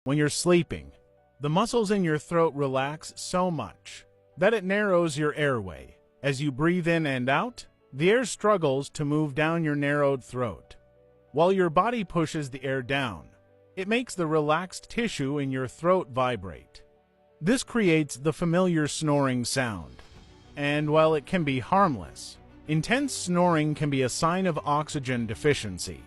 When you're sleeping, the muscles in your throat relax so much that it narrows your airway. As you breathe in and out, the air struggles to move down your narrowed throat. While your body pushes the air down, it makes the relaxed tissue in your throat vibrate. This creates the familiar snoring sound. And while it can be harmless, intense snoring can be a sign of oxygen deficiency.